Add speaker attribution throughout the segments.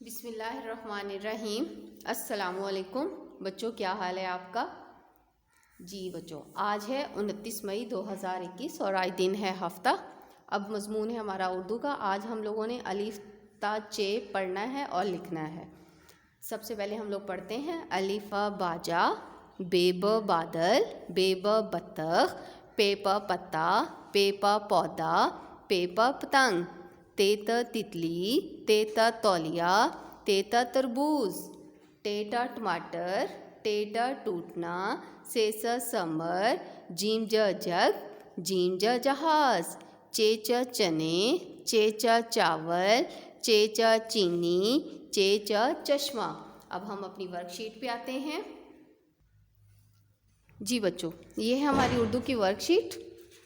Speaker 1: बिस्मिल्लाहिर्रहमानिर्रहीम। अस्सलामुअलैकुम बच्चों, क्या हाल है आपका? जी बच्चों, आज है 29 मई 2021 और आज दिन है हफ्ता। अब मज़मून है हमारा उर्दू का। आज हम लोगों ने अलिफ ता चे पढ़ना है और लिखना है। सबसे पहले हम लोग पढ़ते हैं अलिफ बाजा, बेब बादल, बेब बत्तख, पेप पत्ता, पेप पौधा, पेप पतंग, तेत तितली, तेता तौलिया, तेता तरबूज, टेटा टमाटर, टेटा टूटना, सेसा समर, जीम जग, जीम जहाज, चेचा चने, चेचा चावल, चेचा चीनी, चेचा चश्मा। अब हम अपनी वर्कशीट पे आते हैं। जी बच्चों, ये है हमारी उर्दू की वर्कशीट।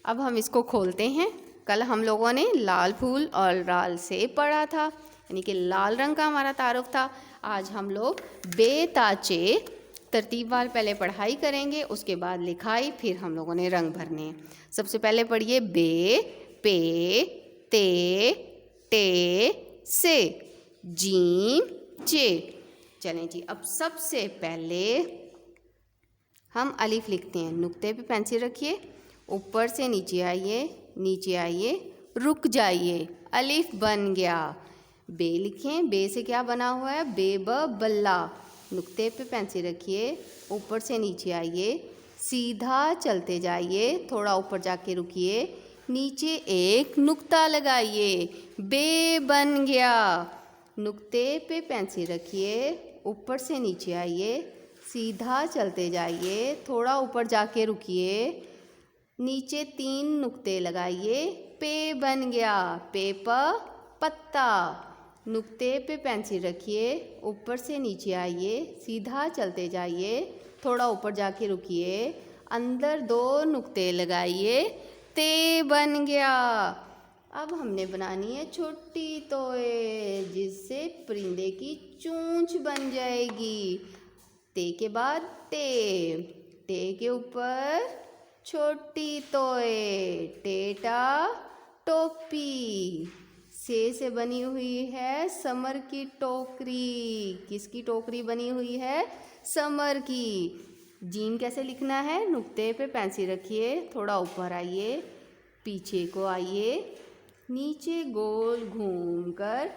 Speaker 1: अब हम इसको खोलते हैं। कल हम लोगों ने लाल फूल और लाल सेब पढ़ा था, यानी कि लाल रंग का हमारा तारुफ था। आज हम लोग बेताचे तरतीबवार पहले पढ़ाई करेंगे, उसके बाद लिखाई, फिर हम लोगों ने रंग भरने हैं। सबसे पहले पढ़िए बे, पे, ते, टे, से, जीम, चे। चलें जी, अब सबसे पहले हम अलिफ लिखते हैं। नुक्ते पे पेंसिल रखिए, ऊपर से नीचे आइए, नीचे आइए, रुक जाइए, अलिफ बन गया। बे लिखें। बे से क्या बना हुआ है? बेब बल्ला। नुक्ते पे पेंसिल रखिए, ऊपर से नीचे आइए, सीधा चलते जाइए, थोड़ा ऊपर जाके रुकिए, नीचे एक नुक्ता लगाइए, बे बन गया। नुक्ते पे पेंसिल रखिए, ऊपर से नीचे आइए, सीधा चलते जाइए, थोड़ा ऊपर जाके रुकिए, नीचे 3 नुक्ते लगाइए, पे बन गया। पे प पत्ता। नुक्ते पे पेंसिल रखिए, ऊपर से नीचे आइए, सीधा चलते जाइए, थोड़ा ऊपर जाके रुकिए, अंदर 2 नुक्ते लगाइए, ते बन गया। अब हमने बनानी है छोटी तोए, जिससे परिंदे की चोंच बन जाएगी। ते के बाद टे, टे के ऊपर छोटी तोए, टेटा टोपी। से बनी हुई है समर की टोकरी। किसकी टोकरी बनी हुई है? समर की। जीम कैसे लिखना है? नुक्ते पे पेंसिल रखिए, थोड़ा ऊपर आइए, पीछे को आइए, नीचे गोल घूमकर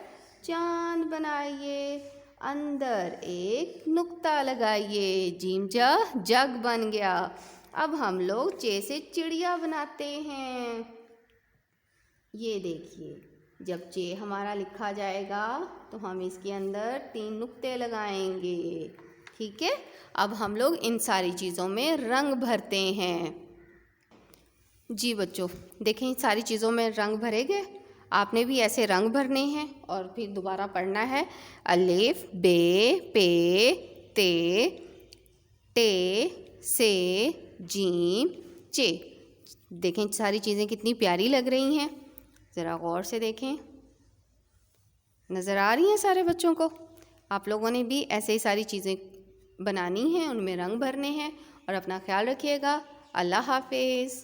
Speaker 1: चांद बनाइए, अंदर एक नुक्ता लगाइए, जीम जग बन गया। अब हम लोग चे से चिड़िया बनाते हैं। ये देखिए, जब चे हमारा लिखा जाएगा तो हम इसके अंदर 3 नुक्ते लगाएंगे। ठीक है, अब हम लोग इन सारी चीज़ों में रंग भरते हैं। जी बच्चों, देखें, इन सारी चीज़ों में रंग भरे गए। आपने भी ऐसे रंग भरने हैं और फिर दोबारा पढ़ना है। अलिफ, बे, पे, ते, टे, से, जीम, चे। देखें सारी चीज़ें कितनी प्यारी लग रही हैं, ज़रा गौर से देखें। नज़र आ रही हैं सारे बच्चों को? आप लोगों ने भी ऐसे ही सारी चीज़ें बनानी हैं, उनमें रंग भरने हैं। और अपना ख्याल रखिएगा। अल्लाह हाफिज़।